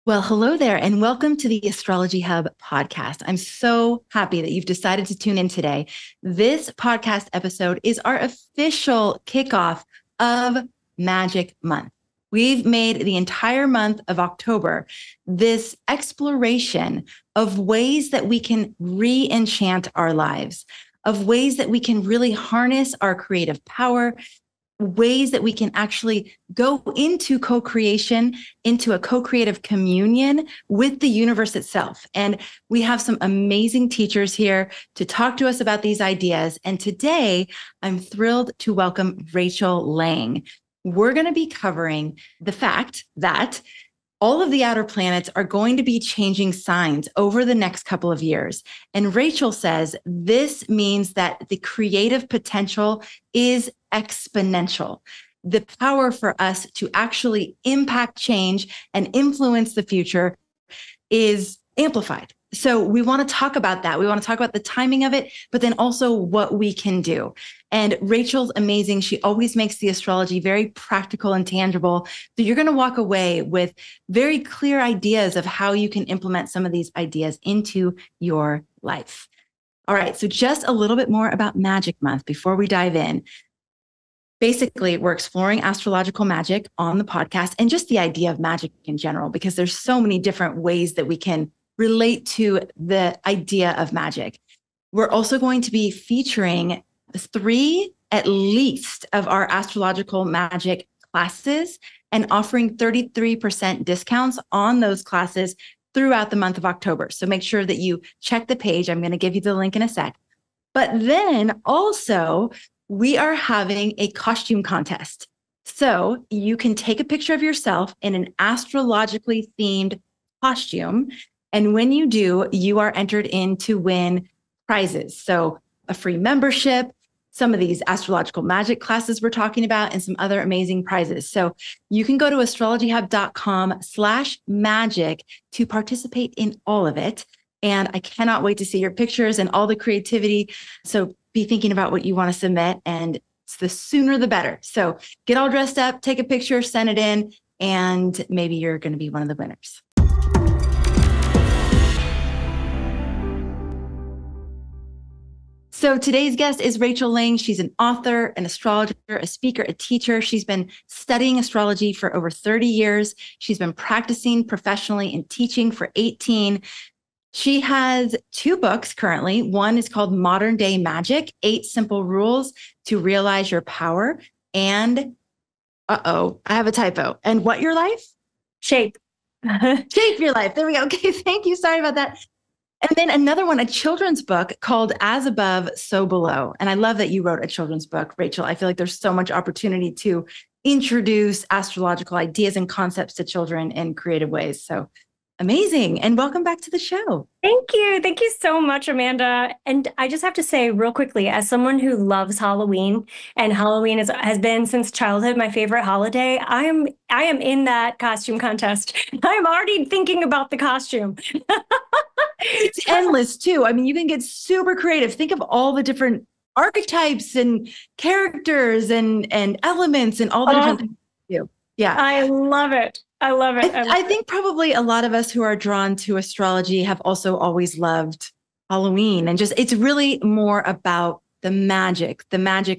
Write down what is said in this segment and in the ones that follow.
Well, hello there, and welcome to the Astrology Hub podcast. I'm so happy that you've decided to tune in today. This podcast episode is our official kickoff of Magic Month. We've made the entire month of October this exploration of ways that we can re-enchant our lives, of ways that we can really harness our creative power, ways that we can actually go into co-creation, into a co-creative communion with the universe itself. And we have some amazing teachers here to talk to us about these ideas. And today, I'm thrilled to welcome Rachel Lang. We're going to be covering the fact that all of the outer planets are going to be changing signs over the next couple of years. And Rachel says this means that the creative potential is exponential. The power for us to actually impact change and influence the future is amplified. So we want to talk about that. We want to talk about the timing of it, but then also what we can do. And Rachel's amazing. She always makes the astrology very practical and tangible. So you're going to walk away with very clear ideas of how you can implement some of these ideas into your life. All right. So just a little bit more about Magic Month before we dive in. Basically, we're exploring astrological magic on the podcast and just the idea of magic in general, because there's so many different ways that we can relate to the idea of magic. We're also going to be featuring 3 at least of our astrological magic classes and offering 33% discounts on those classes throughout the month of October. So make sure that you check the page. I'm going to give you the link in a sec. But then also, we are having a costume contest. So you can take a picture of yourself in an astrologically themed costume. And when you do, you are entered in to win prizes. So a free membership, some of these astrological magic classes we're talking about, and some other amazing prizes. So you can go to astrologyhub.com/magic to participate in all of it. And I cannot wait to see your pictures and all the creativity. So be thinking about what you want to submit, and it's the sooner the better. So get all dressed up, take a picture, send it in, and maybe you're going to be one of the winners. So today's guest is Rachel Lang. She's an author, an astrologer, a speaker, a teacher. She's been studying astrology for over 30 years. She's been practicing professionally and teaching for 18. She has 2 books currently. One is called Modern Day Magic, 8 Simple Rules to Realize Your Power. And, I have a typo. And what your life? Shape. Shape your life. There we go. Okay, thank you. Sorry about that. And then another one, a children's book called As Above, So Below. And I love that you wrote a children's book, Rachel. I feel like there's so much opportunity to introduce astrological ideas and concepts to children in creative ways. So amazing. And welcome back to the show. Thank you. Thank you so much, Amanda. And I just have to say real quickly, as someone who loves Halloween, and Halloween has been since childhood my favorite holiday, I am in that costume contest. I'm already thinking about the costume. It's endless too. I mean, you can get super creative. Think of all the different archetypes and characters and elements and all the different things you do. Yeah. I love it. I love it. I think probably a lot of us who are drawn to astrology have also always loved Halloween, and just it's really more about the magic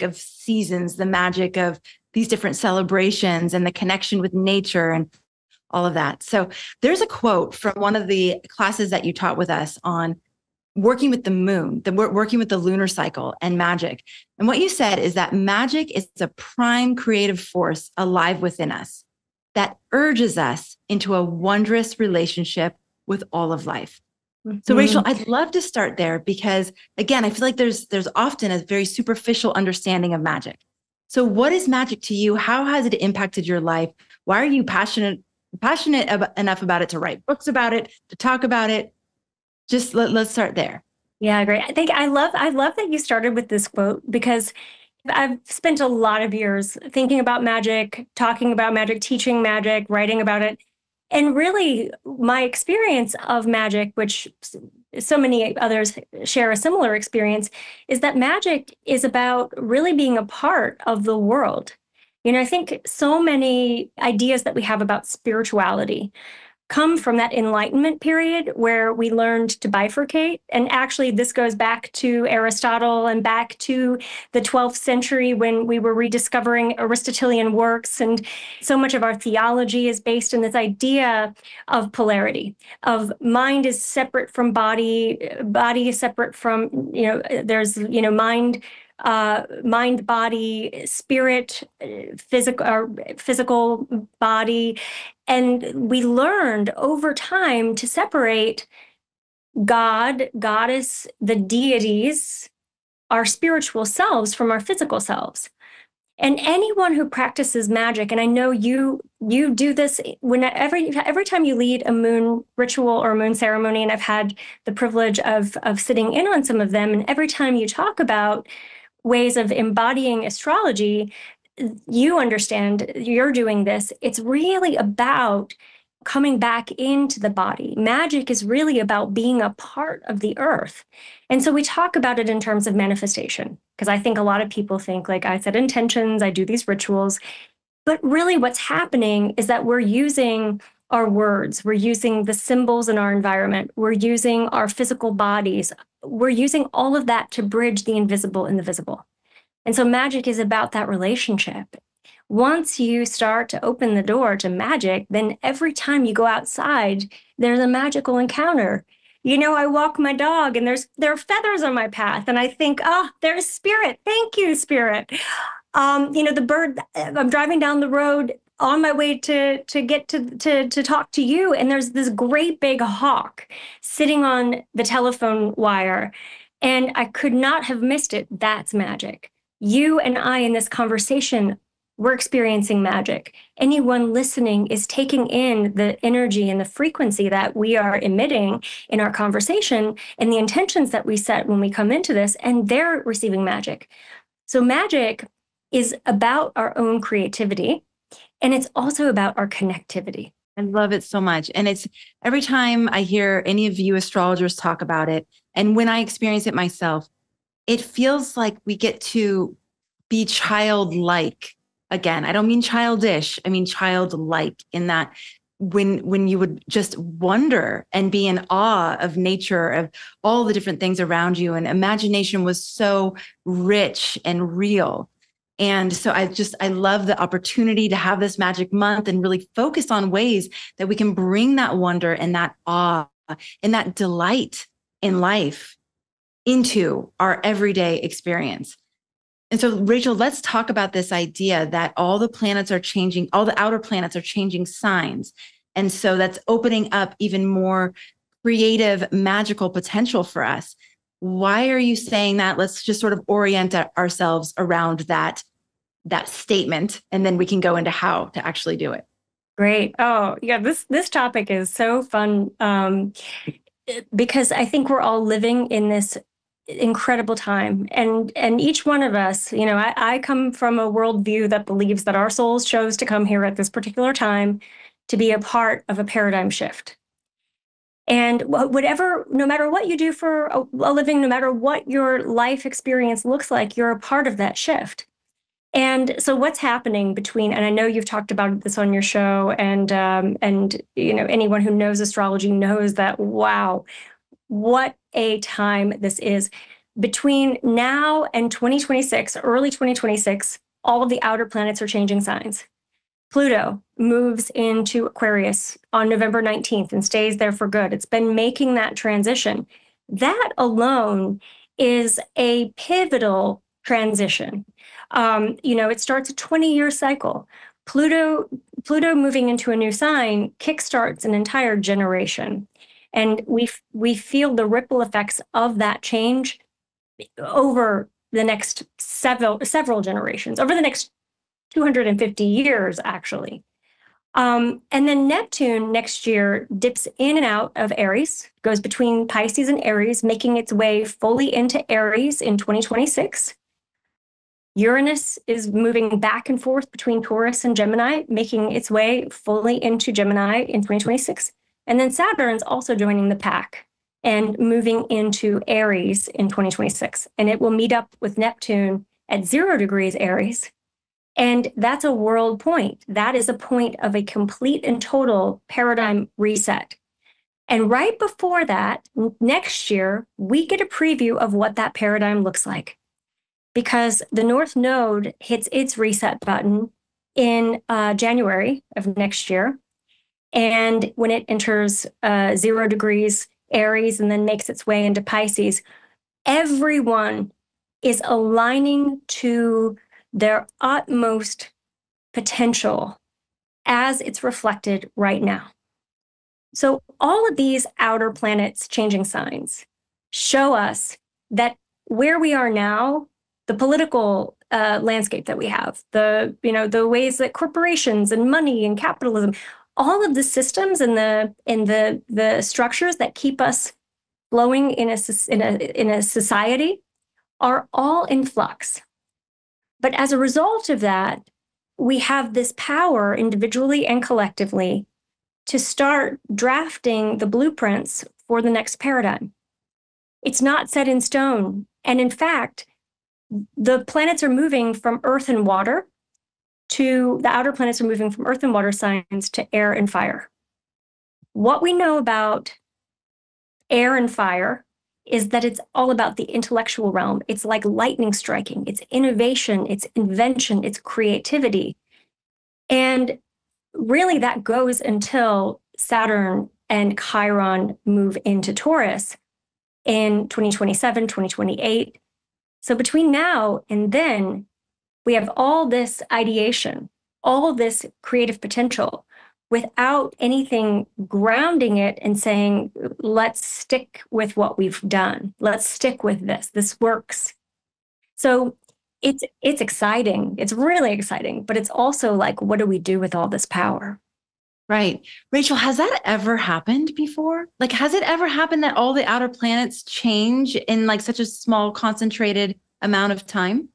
of seasons, the magic of these different celebrations and the connection with nature and all of that. So there's a quote from one of the classes that you taught with us on working with the moon, working with the lunar cycle and magic. And what you said is that magic is a prime creative force alive within us that urges us into a wondrous relationship with all of life. Mm-hmm. So Rachel, I'd love to start there because, again, I feel like there's often a very superficial understanding of magic. So what is magic to you? How has it impacted your life? Why are you passionate enough about it to write books about it, to talk about it? Just let's start there. Yeah, great. I love that you started with this quote, because I've spent a lot of years thinking about magic, talking about magic, teaching magic, writing about it. And really, my experience of magic, which so many others share a similar experience, is that magic is about really being a part of the world. I think so many ideas that we have about spirituality come from that Enlightenment period where we learned to bifurcate. And actually, this goes back to Aristotle and back to the 12th century when we were rediscovering Aristotelian works. And so much of our theology is based in this idea of polarity, of mind is separate from body, body is separate from, there's, mind, body, spirit, physical body. And we learned over time to separate God, goddess, the deities, our spiritual selves from our physical selves. And anyone who practices magic, and I know you do this every time you lead a moon ritual or a moon ceremony, and I've had the privilege of sitting in on some of them, and every time you talk about ways of embodying astrology, you understand you're doing this. It's really about coming back into the body. Magic is really about being a part of the earth. And so we talk about it in terms of manifestation, because I think a lot of people think, like, I set intentions, I do these rituals. But really what's happening is that we're using our words, we're using the symbols in our environment, we're using our physical bodies, we're using all of that to bridge the invisible and the visible. And so magic is about that relationship. Once you start to open the door to magic, then every time you go outside, there's a magical encounter. I walk my dog and there are feathers on my path, and I think, oh, there's spirit. Thank you, spirit. The bird, I'm driving down the road on my way to get to talk to you, and there's this great big hawk sitting on the telephone wire, and I could not have missed it. That's magic. You and I in this conversation, we're experiencing magic. Anyone listening is taking in the energy and the frequency that we are emitting in our conversation and the intentions that we set when we come into this, and they're receiving magic. So magic is about our own creativity, and it's also about our connectivity. I love it so much. And it's every time I hear any of you astrologers talk about it, and when I experience it myself, it feels like we get to be childlike again. I don't mean childish. I mean childlike, in that when you would just wonder and be in awe of nature, of all the different things around you, and imagination was so rich and real. And so I love the opportunity to have this magic month and really focus on ways that we can bring that wonder and that awe and that delight in life into our everyday experience. And so, Rachel, let's talk about this idea that all the planets are changing, all the outer planets are changing signs. And so that's opening up even more creative, magical potential for us. Why are you saying that? Let's just sort of orient ourselves around that statement, and then we can go into how to actually do it. Great. Oh, yeah, this topic is so fun because I think we're all living in this incredible time. And each one of us, I come from a worldview that believes that our souls chose to come here at this particular time to be a part of a paradigm shift. And no matter what you do for a living, no matter what your life experience looks like, you're a part of that shift. And so what's happening and I know you've talked about this on your show, and anyone who knows astrology knows that, wow, what a time this is. Between now and 2026, early 2026, all of the outer planets are changing signs. Pluto moves into Aquarius on November 19th and stays there for good. It's been making that transition. That alone is a pivotal transition. It starts a 20-year cycle. Pluto moving into a new sign kickstarts an entire generation. And we feel the ripple effects of that change over the next several generations, over the next 250 years, actually. And then Neptune next year dips in and out of Aries, goes between Pisces and Aries, making its way fully into Aries in 2026. Uranus is moving back and forth between Taurus and Gemini, making its way fully into Gemini in 2026. And then Saturn's also joining the pack and moving into Aries in 2026. And it will meet up with Neptune at 0 degrees Aries And that's a world point. That is a point of a complete and total paradigm reset. And right before that, next year, we get a preview of what that paradigm looks like, because the North Node hits its reset button in January of next year. And when it enters 0 degrees Aries and then makes its way into Pisces, everyone is aligning to their utmost potential as it's reflected right now. So all of these outer planets changing signs show us that where we are now, the political landscape that we have, the ways that corporations and money and capitalism, all of the systems and the structures that keep us flowing in a society are all in flux. But as a result of that, we have this power individually and collectively to start drafting the blueprints for the next paradigm. It's not set in stone. And in fact, the planets are moving from earth and water to the outer planets are moving from earth and water signs to air and fire. What we know about air and fire is that it's all about the intellectual realm. It's like lightning striking. It's innovation, it's invention, it's creativity. And really that goes until Saturn and Chiron move into Taurus in 2027, 2028. So between now and then, we have all this ideation, all this creative potential without anything grounding it and saying, let's stick with what we've done. Let's stick with this. This works. So it's exciting. It's really exciting, but it's also like, what do we do with all this power? Right. Rachel, has that ever happened before? Like, has it ever happened that all the outer planets change in like such a small, concentrated amount of time?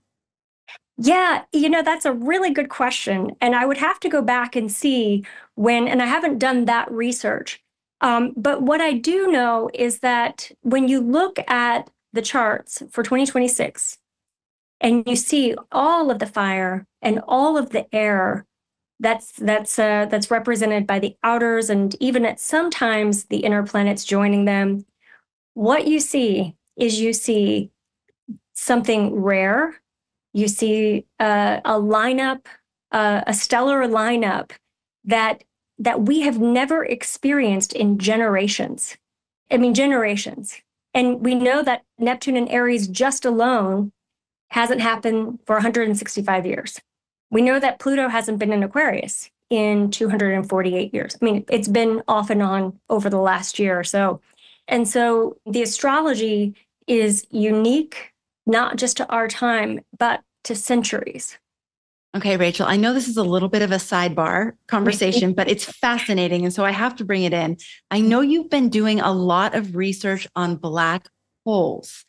Yeah, that's a really good question. And I would have to go back and see and I haven't done that research. But what I do know is that when you look at the charts for 2026 and you see all of the fire and all of the air that's represented by the outers and even at sometimes the inner planets joining them, what you see is something rare. You see a lineup, a stellar lineup that we have never experienced in generations. I mean, generations. And we know that Neptune and Aries just alone hasn't happened for 165 years. We know that Pluto hasn't been in Aquarius in 248 years. I mean, it's been off and on over the last year or so. And so the astrology is unique, not just to our time, but to centuries. Okay, Rachel, I know this is a little bit of a sidebar conversation, but it's fascinating. And so I have to bring it in. I know you've been doing a lot of research on black holes,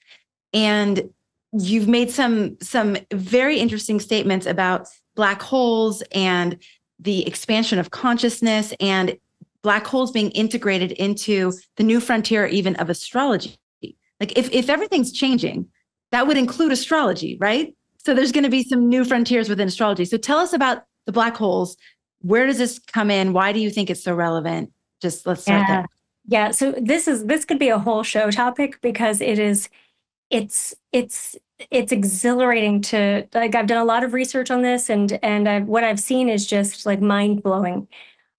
and you've made some very interesting statements about black holes and the expansion of consciousness and black holes being integrated into the new frontier even of astrology. Like if everything's changing, that would include astrology, right? So there's going to be some new frontiers within astrology. So tell us about the black holes. Where does this come in? Why do you think it's so relevant? Just let's start there. Yeah. So this could be a whole show topic because it's exhilarating to, like, I've done a lot of research on this and what I've seen is just like mind blowing.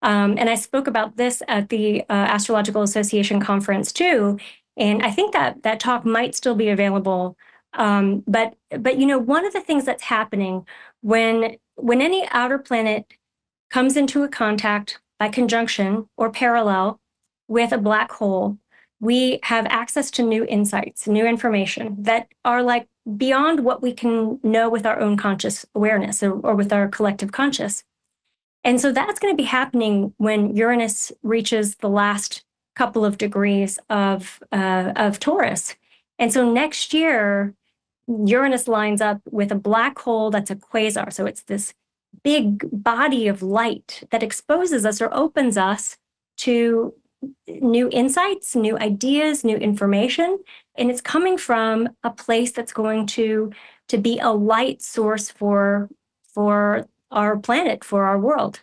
And I spoke about this at the Astrological Association conference too. And I think that talk might still be available. But one of the things that's happening when any outer planet comes into a contact by conjunction or parallel with a black hole, we have access to new insights, new information that are like beyond what we can know with our own conscious awareness or with our collective conscious. And so that's going to be happening when Uranus reaches the last couple of degrees of Taurus. And so next year, Uranus lines up with a black hole that's a quasar. So it's this big body of light that exposes us or opens us to new insights, new ideas, new information. And it's coming from a place that's going to be a light source for for our planet, for our world.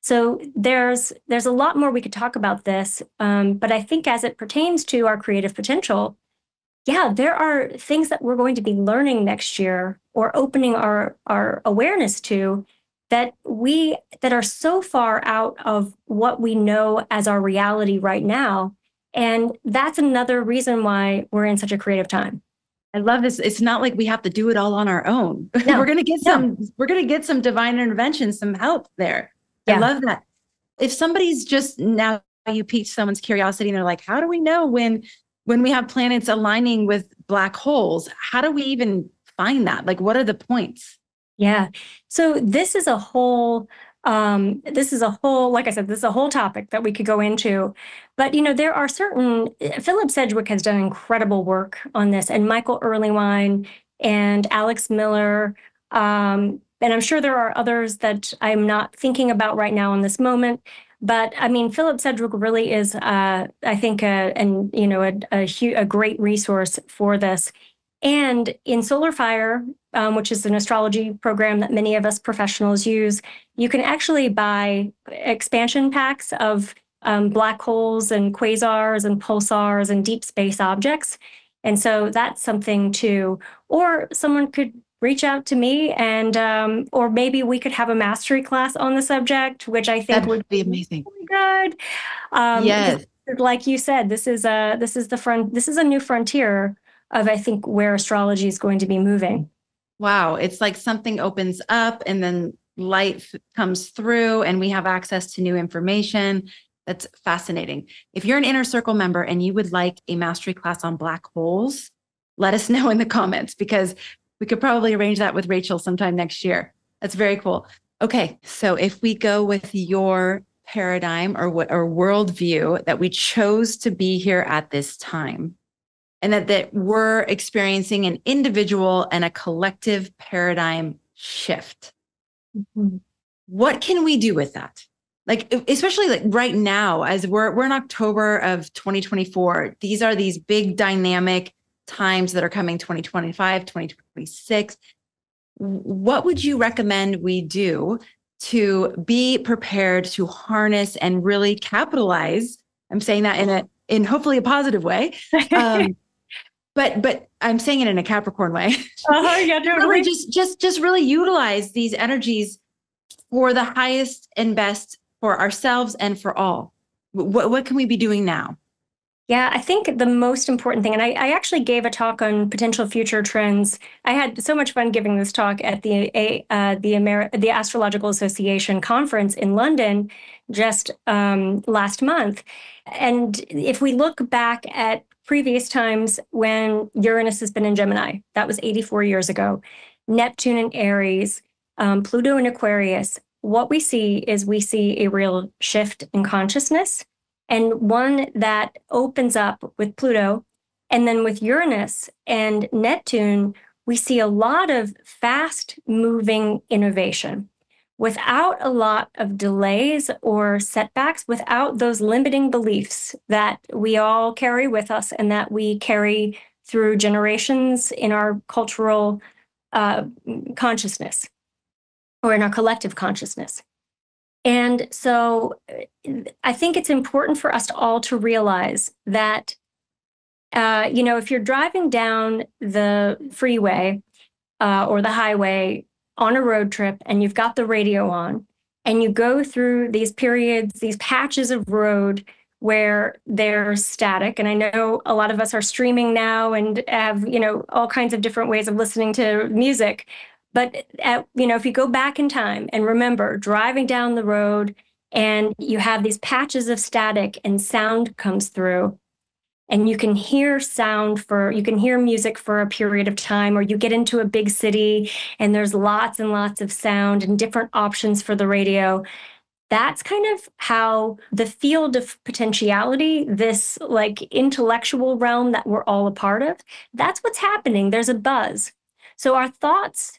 So there's a lot more we could talk about this, but I think as it pertains to our creative potential, yeah, there are things that we're going to be learning next year or opening our awareness to that are so far out of what we know as our reality right now. And that's another reason why we're in such a creative time. I love this. It's not like we have to do it all on our own. No, we're going to get some divine intervention, some help there. Yeah. I love that. If somebody's just now, you piqued someone's curiosity and they're like, how do we know when we have planets aligning with black holes? How do we even find that? Like, what are the points? Yeah. So this is a whole, like I said, this is a whole topic that we could go into. But, there are Philip Sedgwick has done incredible work on this, and Michael Earlywine and Alex Miller. And I'm sure there are others that I'm not thinking about right now in this moment. But I mean, Philip Sedgwick really is, I think, a great resource for this. And in Solar Fire, which is an astrology program that many of us professionals use, you can actually buy expansion packs of black holes and quasars and pulsars and deep space objects. And so that's something too. Or someone could reach out to me and, or maybe we could have a mastery class on the subject, which I think would be amazing. Good. Yes. Like you said, this is a new frontier of, I think, where astrology is going to be moving. Wow. It's like something opens up and then light comes through and we have access to new information. That's fascinating. If you're an Inner Circle member and you would like a mastery class on black holes, let us know in the comments, because we could probably arrange that with Rachel sometime next year. That's very cool. Okay. So if we go with your paradigm or worldview that we chose to be here at this time, and that we're experiencing an individual and a collective paradigm shift. Mm-hmm. What can we do with that? Like, especially like right now, as we're in October of 2024, these big dynamic times that are coming, 2025, 2026. What would you recommend we do to be prepared to harness and really capitalize? I'm saying that in hopefully a positive way. But I'm saying it in a Capricorn way. Yeah, totally. Really just really utilize these energies for the highest and best for ourselves and for all. What can we be doing now? Yeah, I think the most important thing, and I actually gave a talk on potential future trends. I had so much fun giving this talk at the Astrological Association conference in London just last month. And if we look back at previous times when Uranus has been in Gemini, that was 84 years ago, Neptune in Aries, Pluto in Aquarius, what we see a real shift in consciousness, and one that opens up with Pluto. And then with Uranus and Neptune, we see a lot of fast moving innovation without a lot of delays or setbacks, without those limiting beliefs that we all carry with us and that we carry through generations in our cultural consciousness or in our collective consciousness. And so I think it's important for us all to realize that, if you're driving down the freeway or the highway on a road trip and you've got the radio on and you go through these periods, these patches of road where they're static. And I know a lot of us are streaming now and have, all kinds of different ways of listening to music. But, if you go back in time and remember driving down the road and you have these patches of static and sound comes through and you can hear music for a period of time, or you get into a big city and there's lots and lots of sound and different options for the radio. That's kind of how the field of potentiality, this like intellectual realm that we're all a part of, that's what's happening. There's a buzz. So our thoughts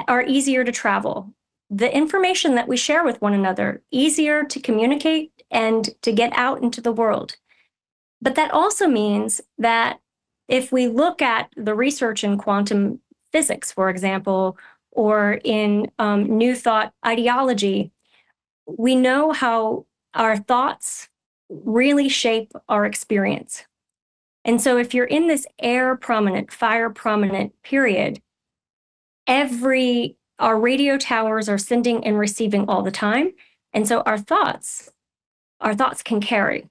are easier to travel. The information that we share with one another, easier to communicate and to get out into the world. But that also means that if we look at the research in quantum physics, for example, or in New Thought ideology, we know how our thoughts really shape our experience. And so if you're in this air prominent, fire prominent period, our radio towers are sending and receiving all the time. And so our thoughts can carry.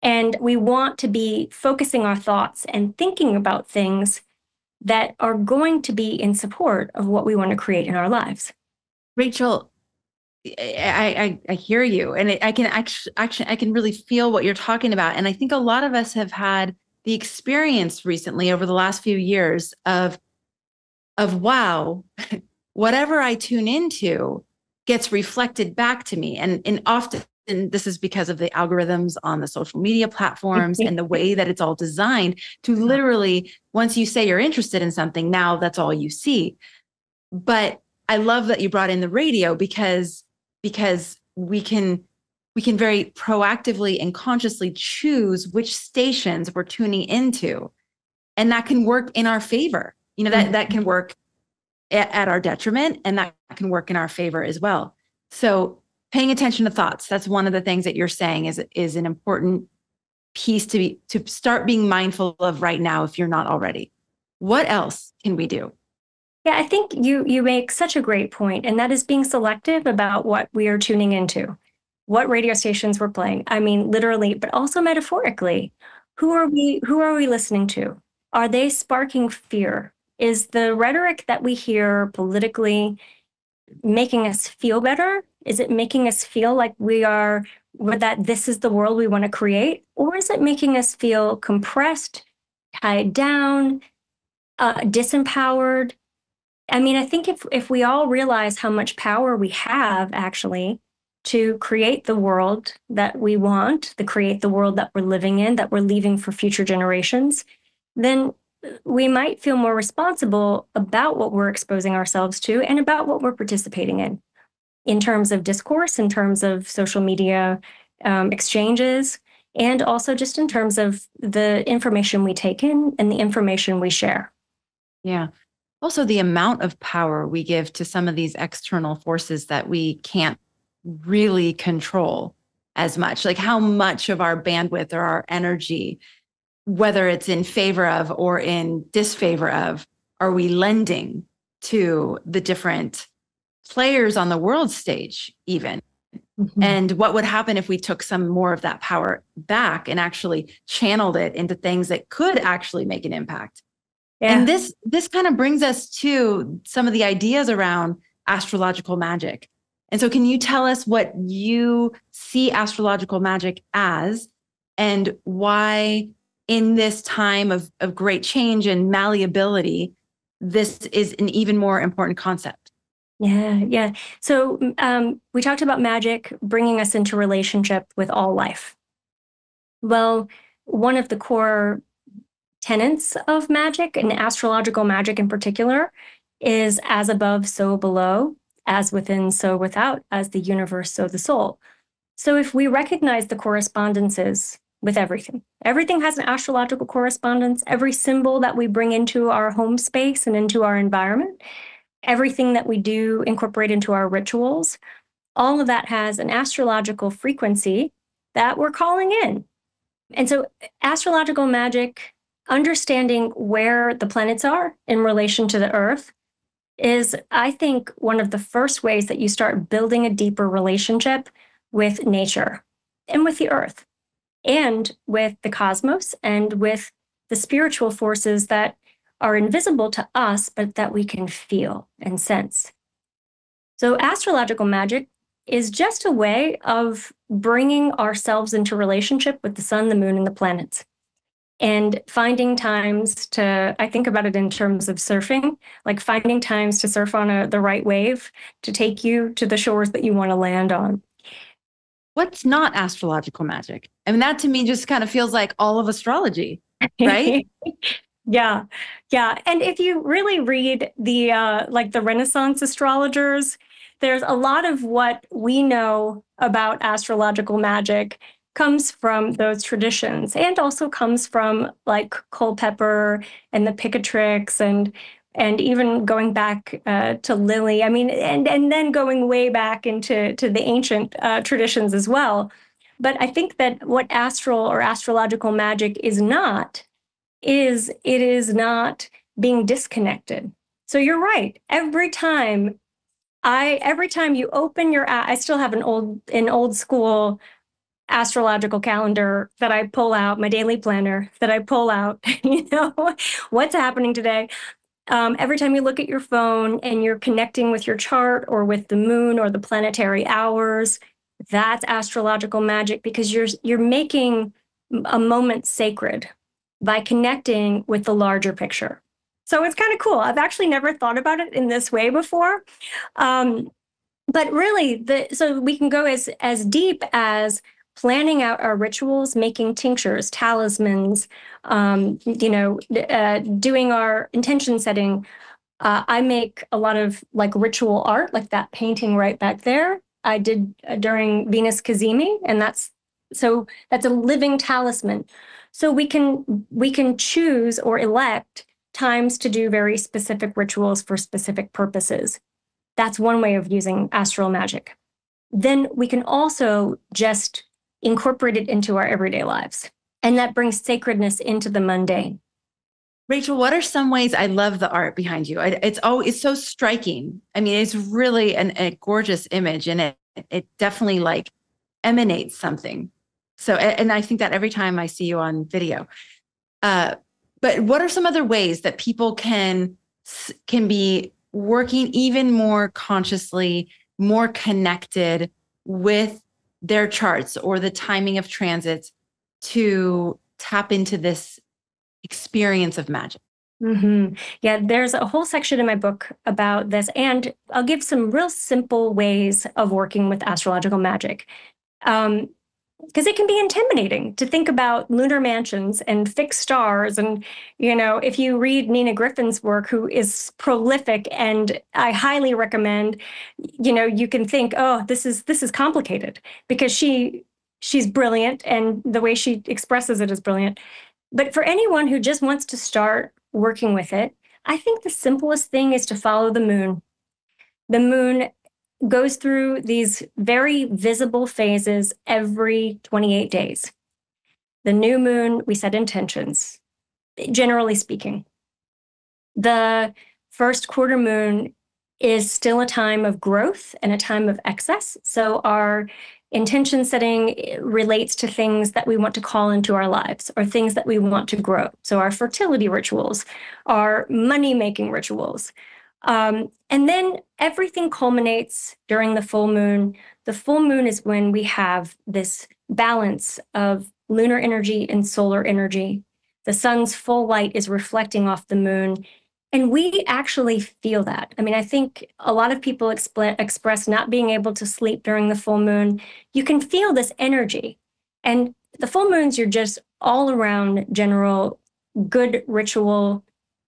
And we want to be focusing our thoughts and thinking about things that are going to be in support of what we want to create in our lives. Rachel, I hear you, and I can actually I can really feel what you're talking about. And I think a lot of us have had the experience recently over the last few years of wow, whatever I tune into gets reflected back to me. And often this is because of the algorithms on the social media platforms and the way that it's all designed to literally, once you say you're interested in something, now that's all you see. But I love that you brought in the radio because we can very proactively and consciously choose which stations we're tuning into. And that can work in our favor. You know, that can work at our detriment, and that can work in our favor as well. So paying attention to thoughts, that's one of the things that you're saying is an important piece to start being mindful of right now if you're not already. What else can we do? Yeah, I think you make such a great point, and that is being selective about what we are tuning into, what radio stations we're playing. I mean, literally, but also metaphorically. Who are we listening to? Are they sparking fear? Is the rhetoric that we hear politically making us feel better? Is it making us feel like that this is the world we want to create? Or is it making us feel compressed, tied down, disempowered? I mean, I think if we all realize how much power we have actually to create the world that we want, to create the world that we're living in, that we're leaving for future generations, then we might feel more responsible about what we're exposing ourselves to and about what we're participating in terms of discourse, in terms of social media exchanges, and also just in terms of the information we take in and the information we share. Yeah. Also, the amount of power we give to some of these external forces that we can't really control as much, like how much of our bandwidth or our energy, whether it's in favor of or in disfavor of, are we lending to the different players on the world stage even? Mm-hmm. And what would happen if we took some more of that power back and actually channeled it into things that could actually make an impact? Yeah. And this kind of brings us to some of the ideas around astrological magic. And so can you tell us what you see astrological magic as, and why in this time of great change and malleability, this is an even more important concept? Yeah. So we talked about magic bringing us into relationship with all life. Well, one of the core tenets of magic, and astrological magic in particular, is as above, so below, as within, so without, as the universe, so the soul. So if we recognize the correspondences with everything has an astrological correspondence. Every symbol that we bring into our home space and into our environment, everything that we do incorporate into our rituals, all of that has an astrological frequency that we're calling in. And so astrological magic, understanding where the planets are in relation to the Earth, is, I think, one of the first ways that you start building a deeper relationship with nature and with the Earth and with the cosmos and with the spiritual forces that are invisible to us, but that we can feel and sense. So astrological magic is just a way of bringing ourselves into relationship with the sun, the moon, and the planets. And finding times to, I think about it in terms of surfing, like finding times to surf on the right wave to take you to the shores that you want to land on. What's not astrological magic? I mean, that to me just kind of feels like all of astrology, right? Yeah. And if you really read the Renaissance astrologers, there's a lot of what we know about astrological magic comes from those traditions, and also comes from like Culpeper and the Picatrix and and even going back to Lily. I mean, and then going way back into the ancient traditions as well. But I think that what astral or astrological magic is not, is it is not being disconnected. So you're right. Every time you open your, I still have an old school astrological calendar that I pull out, my daily planner that I pull out, what's happening today. Every time you look at your phone and you're connecting with your chart or with the moon or the planetary hours, that's astrological magic, because you're making a moment sacred by connecting with the larger picture. So it's kind of cool. I've actually never thought about it in this way before. But really, so we can go as deep as planning out our rituals, making tinctures, talismans, doing our intention setting. I make a lot of like ritual art, like that painting right back there. I did during Venus Cazimi, and that's a living talisman. So we can choose or elect times to do very specific rituals for specific purposes. That's one way of using astral magic. Then we can also just incorporate it into our everyday lives. And that brings sacredness into the mundane. Rachel, what are some ways? I love the art behind you. It's so striking. I mean, it's really a gorgeous image, and it definitely like emanates something. So, and I think that every time I see you on video. But what are some other ways that people can be working even more consciously, more connected with their charts or the timing of transits to tap into this experience of magic? Mm-hmm. Yeah, there's a whole section in my book about this, and I'll give some real simple ways of working with astrological magic. Because it can be intimidating to think about lunar mansions and fixed stars. And, if you read Nina Griffin's work, who is prolific, and I highly recommend, you can think, oh, this is complicated, because she's brilliant, and the way she expresses it is brilliant. But for anyone who just wants to start working with it, I think the simplest thing is to follow the moon. The moon goes through these very visible phases every 28 days. The new moon, we set intentions, generally speaking. The first quarter moon is still a time of growth and a time of excess. So our intention setting relates to things that we want to call into our lives or things that we want to grow. So our fertility rituals, our money-making rituals. And then everything culminates during the full moon. The full moon is when we have this balance of lunar energy and solar energy. The sun's full light is reflecting off the moon. And we actually feel that. I mean, I think a lot of people express not being able to sleep during the full moon. You can feel this energy. And the full moons, you're just all around general good ritual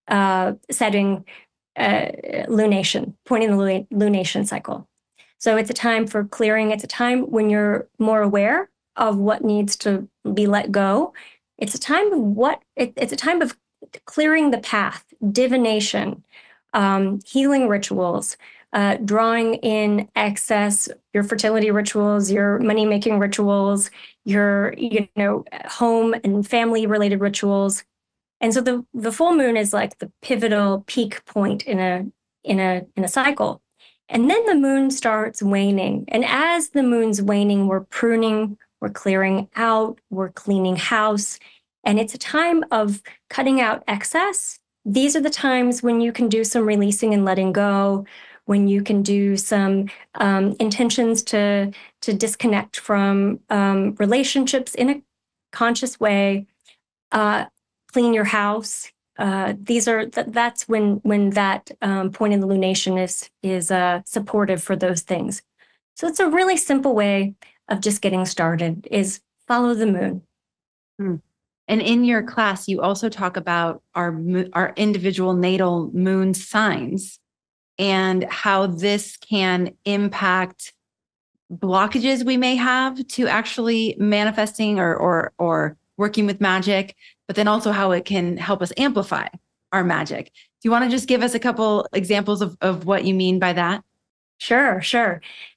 setting, lunation, pointing the lunation cycle. So it's a time for clearing. It's a time when you're more aware of what needs to be let go. It's a time of it's a time of clearing the path, divination, healing rituals, drawing in excess, your fertility rituals, your money-making rituals, your home and family-related rituals. And so the full moon is like the pivotal peak point in a cycle. And then the moon starts waning. And as the moon's waning, we're pruning, we're clearing out, we're cleaning house. And it's a time of cutting out excess. These are the times when you can do some releasing and letting go, when you can do some intentions to disconnect from relationships in a conscious way, clean your house. That's when that point in the lunation is supportive for those things. So it's a really simple way of just getting started, is follow the moon. Hmm. And in your class, you also talk about our individual natal moon signs and how this can impact blockages we may have to actually manifesting or working with magic, but then also how it can help us amplify our magic. you want to just give us a couple examples of what you mean by that? Sure.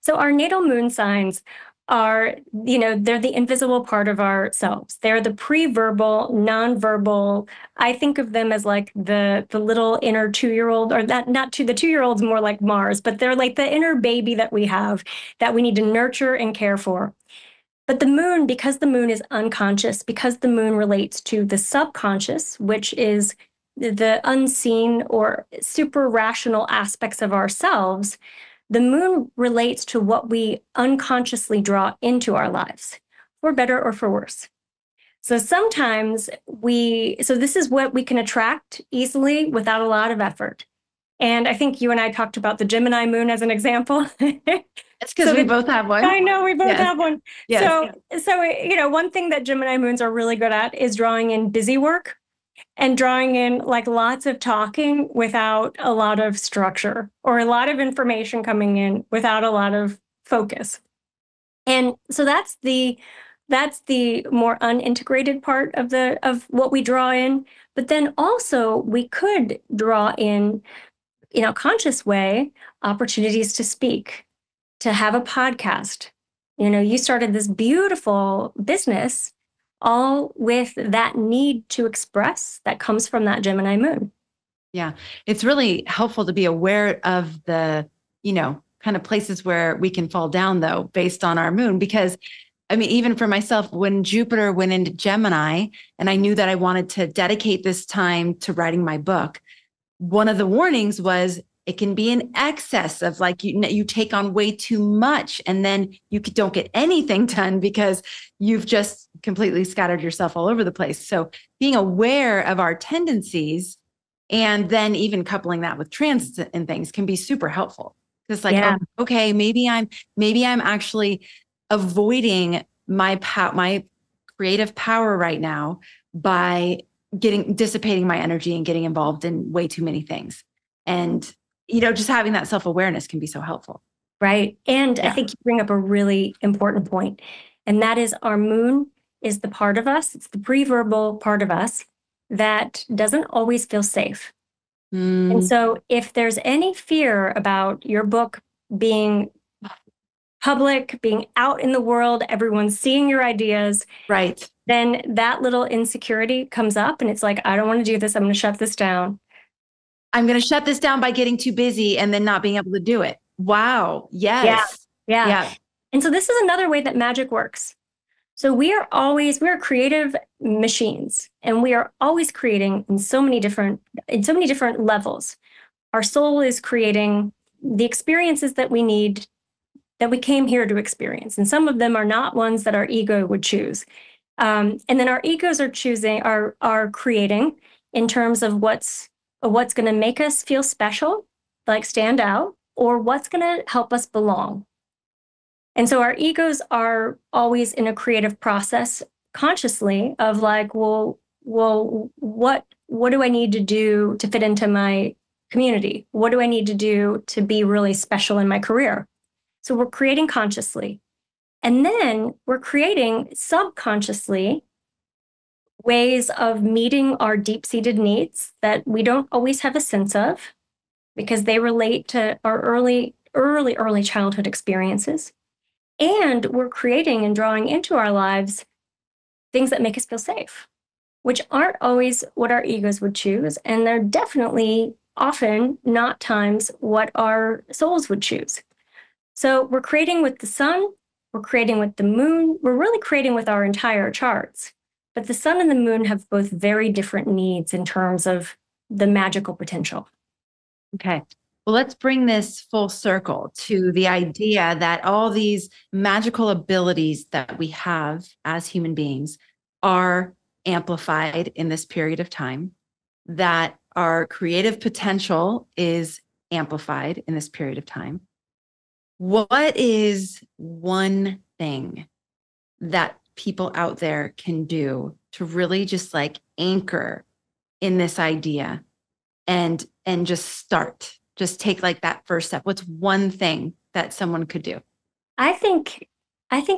So our natal moon signs are, they're the invisible part of ourselves. They're the pre-verbal, non-verbal. I think of them as like the little inner 2-year-old, or that not to the 2-year-old's more like Mars, but they're like the inner baby that we have that we need to nurture and care for. But the moon, because the moon is unconscious, because the moon relates to the subconscious, which is the unseen or super rational aspects of ourselves, the moon relates to what we unconsciously draw into our lives, for better or for worse. So sometimes this is what we can attract easily without a lot of effort. And I think you and I talked about the Gemini moon as an example. It's because we both have one. I know we both have one. Yes. So, one thing that Gemini moons are really good at is drawing in busy work and drawing in like lots of talking without a lot of structure, or a lot of information coming in without a lot of focus. And so that's the more unintegrated part of what we draw in. But then also we could draw in, conscious way, opportunities to speak, to have a podcast. You started this beautiful business all with that need to express that comes from that Gemini moon. Yeah. It's really helpful to be aware of the, kind of places where we can fall down though, based on our moon, because even for myself, when Jupiter went into Gemini and I knew that I wanted to dedicate this time to writing my book, one of the warnings was it can be an excess of like, you take on way too much and then you don't get anything done because you've just completely scattered yourself all over the place. So being aware of our tendencies and then even coupling that with transits and things can be super helpful. It's like, oh, okay, maybe I'm actually avoiding my creative power right now by dissipating my energy and getting involved in way too many things. And just having that self-awareness can be so helpful. Right. And I think you bring up a really important point. And that is our moon is the part of us, it's the pre-verbal part of us that doesn't always feel safe. And so if there's any fear about your book being public, being out in the world, everyone seeing your ideas, right, then that little insecurity comes up and it's like, I don't want to do this. I'm going to shut this down. I'm going to shut this down by getting too busy and then not being able to do it. Wow. Yes. Yeah. And so this is another way that magic works. So we're creative machines, and we are always creating in so many different levels. Our soul is creating the experiences that we need, that we came here to experience. And some of them are not ones that our ego would choose. And then our egos are creating in terms of what's going to make us feel special, like stand out, or what's going to help us belong. And so our egos are always in a creative process consciously of like, well, what do I need to do to fit into my community? What do I need to do to be really special in my career? So we're creating consciously. And then we're creating subconsciously ways of meeting our deep-seated needs that we don't always have a sense of because they relate to our early childhood experiences. And we're creating and drawing into our lives things that make us feel safe, which aren't always what our egos would choose. And they're definitely often not times what our souls would choose. So we're creating with the sun, we're creating with the moon, we're really creating with our entire charts. But the sun and the moon have both very different needs in terms of the magical potential. Okay. Well, let's bring this full circle to the idea that all these magical abilities that we have as human beings are amplified in this period of time, that our creative potential is amplified in this period of time. What is one thing that people out there can do to really just like anchor in this idea and just take like that first step? What's one thing that someone could do? I think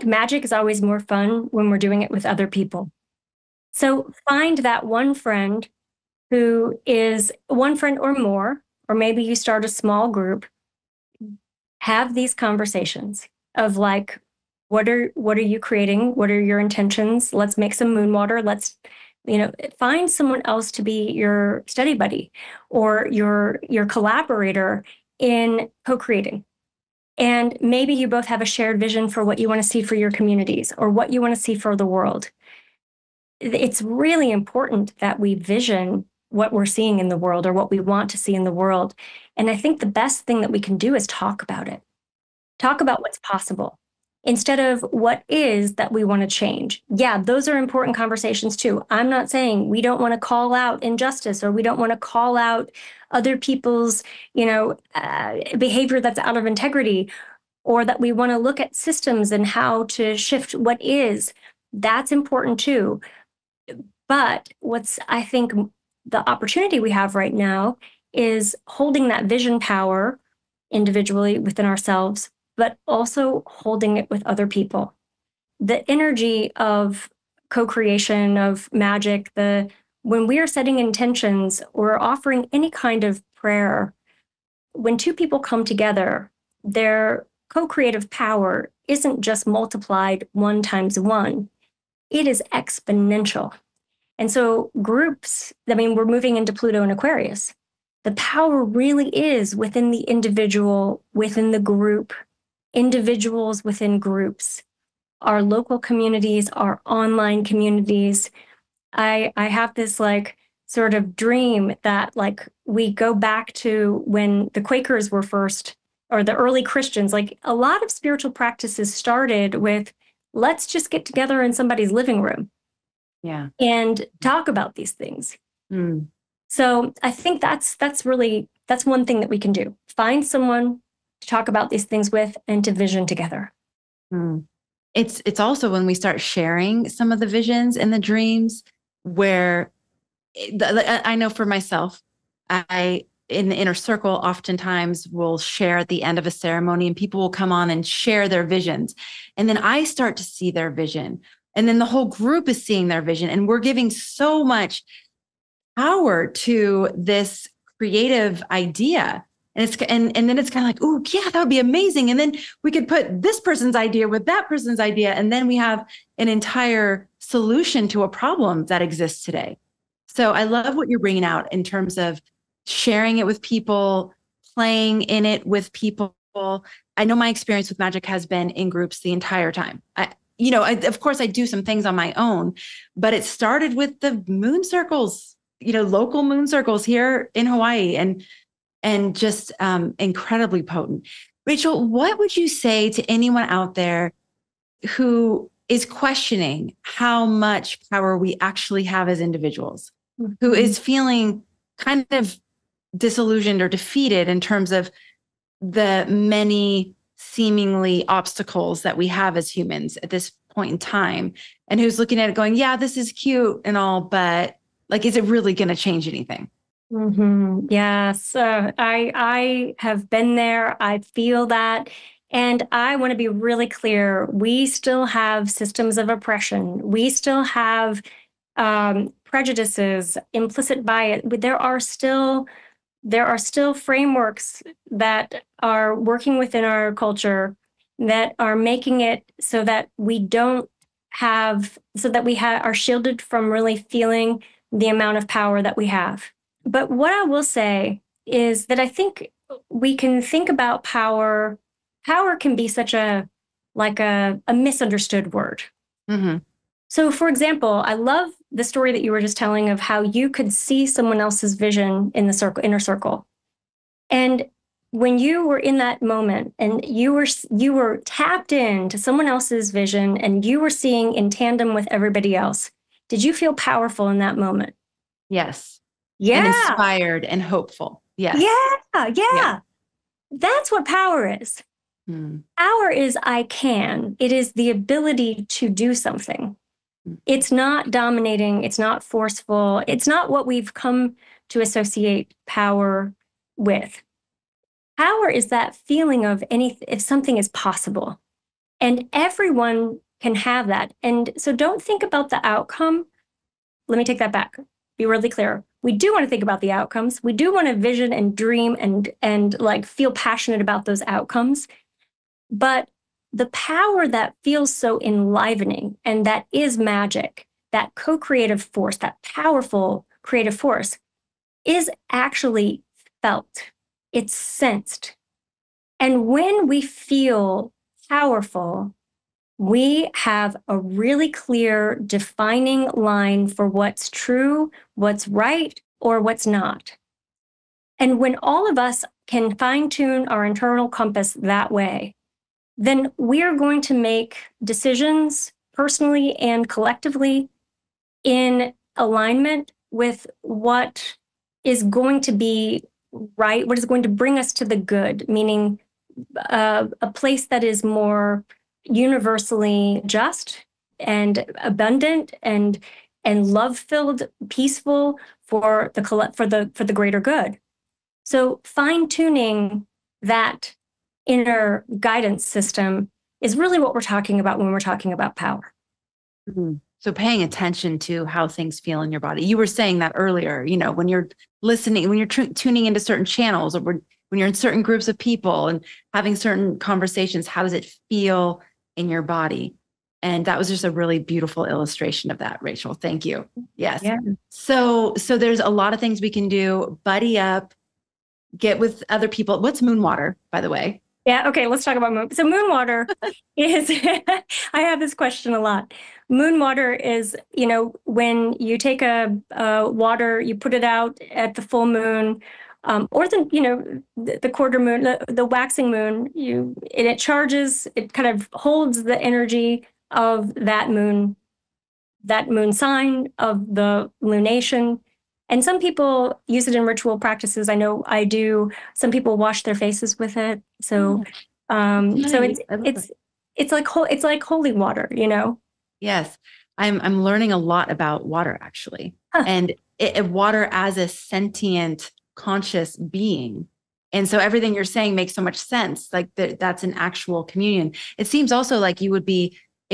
magic is always more fun when we're doing it with other people. So find that one friend who is one friend or more, or maybe you start a small group, have these conversations of like, what are you creating? What are your intentions? Let's make some moon water. Let's, find someone else to be your study buddy or your collaborator in co-creating. And maybe you both have a shared vision for what you want to see for your communities or what you want to see for the world. It's really important that we vision what we're seeing in the world or what we want to see in the world. And I think the best thing that we can do is talk about it. Talk about what's possible instead of what is that we want to change. Yeah, those are important conversations too. I'm not saying we don't want to call out injustice or we don't want to call out other people's, behavior that's out of integrity, or that we want to look at systems and how to shift what is. That's important too. But I think the opportunity we have right now is holding that vision power individually within ourselves, but also holding it with other people. The energy of co-creation, of magic, when we are setting intentions or offering any kind of prayer, when two people come together, their co-creative power isn't just multiplied 1 times 1. It is exponential. And so groups, we're moving into Pluto and Aquarius. The power really is within the individual, within the group, individuals within groups, our local communities, our online communities. I have this sort of dream that we go back to when the Quakers were first, or the early Christians. A lot of spiritual practices started with, let's just get together in somebody's living room. Yeah. And talk about these things. Mm. So I think that's one thing that we can do. Find someone to talk about these things with and to vision together. Mm. It's also when we start sharing some of the visions and the dreams where I know for myself, in the inner circle, oftentimes will share at the end of a ceremony and people will come on and share their visions. And then I start to see their vision. And then the whole group is seeing their vision. And we're giving so much power to this creative idea. And then it's kind of like, oh, yeah, that would be amazing. And then we could put this person's idea with that person's idea. And then we have an entire solution to a problem that exists today. So I love what you're bringing out in terms of sharing it with people, playing in it with people. I know my experience with magic has been in groups the entire time. Of course, I do some things on my own, but it started with the moon circles, local moon circles here in Hawaii, and just incredibly potent. Rachel, what would you say to anyone out there who is questioning how much power we actually have as individuals, mm-hmm. who is feeling kind of disillusioned or defeated in terms of the many seemingly obstacles that we have as humans at this point in time, and who's looking at it going, yeah, this is cute and all, but is it really going to change anything? Mm-hmm. Yes. I have been there. I feel that. And I want to be really clear. We still have systems of oppression. We still have prejudices, implicit bias. There are still frameworks that are working within our culture that are making it so that we are shielded from really feeling the amount of power that we have. But what I will say is that I think we can think about power. Power can be such a misunderstood word. Mm-hmm. So, for example, I love the story that you were just telling of how you could see someone else's vision in the inner circle. And when you were in that moment and you were tapped into someone else's vision and you were seeing in tandem with everybody else, did you feel powerful in that moment? Yes. Yeah. And inspired and hopeful. Yes. Yeah. That's what power is. Power is I can. It is the ability to do something. It's not dominating. It's not forceful. It's not what we've come to associate power with. Power is that feeling of if something is possible. And everyone can have that. And so don't think about the outcome. Let me take that back. Be really clear. We do want to think about the outcomes. We do want to vision and dream and like feel passionate about those outcomes. But the power that feels so enlivening and that is magic, that co-creative force, that powerful creative force is actually felt. It's sensed. And when we feel powerful, we have a really clear defining line for what's true, what's right, or what's not. And when all of us can fine-tune our internal compass that way, then we are going to make decisions personally and collectively in alignment with what is going to be right, what is going to bring us to the good, meaning a place that is more universally just and abundant and love-filled, peaceful for the greater good. So fine-tuning that inner guidance system is really what we're talking about when we're talking about power. Mm-hmm. So paying attention to how things feel in your body. You were saying that earlier, when you're listening, when you're tuning into certain channels, or when you're in certain groups of people and having certain conversations, how does it feel in your body? And that was just a really beautiful illustration of that, Rachel. Thank you. Yes. Yeah. So there's a lot of things we can do. Buddy up, get with other people. What's moon water, by the way? Yeah. Okay. Let's talk about moon. So moon water is, I have this question a lot. Moon water is, when you take a water, you put it out at the full moon, or the quarter moon, the waxing moon, and it charges, it kind of holds the energy of that moon sign, of the lunation. And some people use it in ritual practices. I know I do. Some people wash their faces with it. So, it's like holy water, Yes. I'm learning a lot about water, actually. And water as a sentient, conscious being. And so everything you're saying makes so much sense. Like that's an actual communion. It seems also like it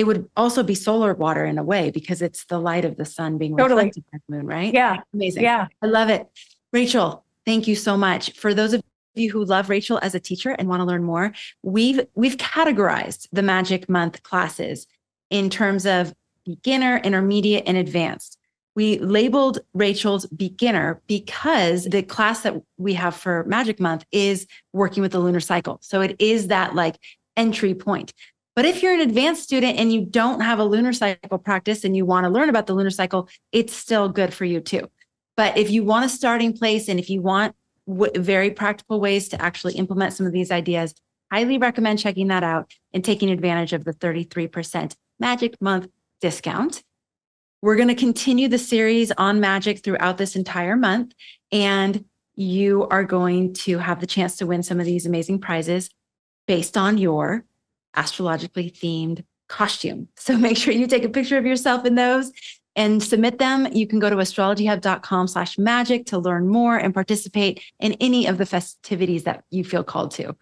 would also be solar water in a way, because it's the light of the sun being reflected by the moon, right? Yeah. Amazing. Yeah. I love it. Rachel, thank you so much. For those of you who love Rachel as a teacher and want to learn more, we've categorized the Magic Month classes in terms of beginner, intermediate, and advanced. We labeled Rachel's beginner because the class that we have for Magic Month is working with the lunar cycle. So it is that like entry point. But if you're an advanced student and you don't have a lunar cycle practice and you want to learn about the lunar cycle, it's still good for you too. But if you want a starting place and if you want very practical ways to actually implement some of these ideas, highly recommend checking that out and taking advantage of the 33% Magic Month discount. We're going to continue the series on magic throughout this entire month, and you are going to have the chance to win some of these amazing prizes based on your astrologically themed costume. So make sure you take a picture of yourself in those and submit them. You can go to astrologyhub.com/magic to learn more and participate in any of the festivities that you feel called to.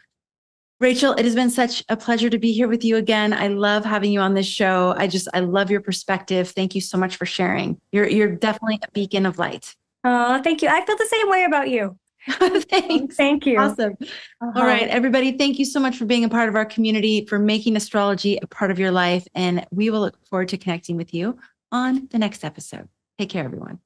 Rachel, it has been such a pleasure to be here with you again. I love having you on this show. I love your perspective. Thank you so much for sharing. You're definitely a beacon of light. Oh, thank you. I feel the same way about you. Thanks. Thank you. Awesome. All right, everybody. Thank you so much for being a part of our community, for making astrology a part of your life. And we will look forward to connecting with you on the next episode. Take care, everyone.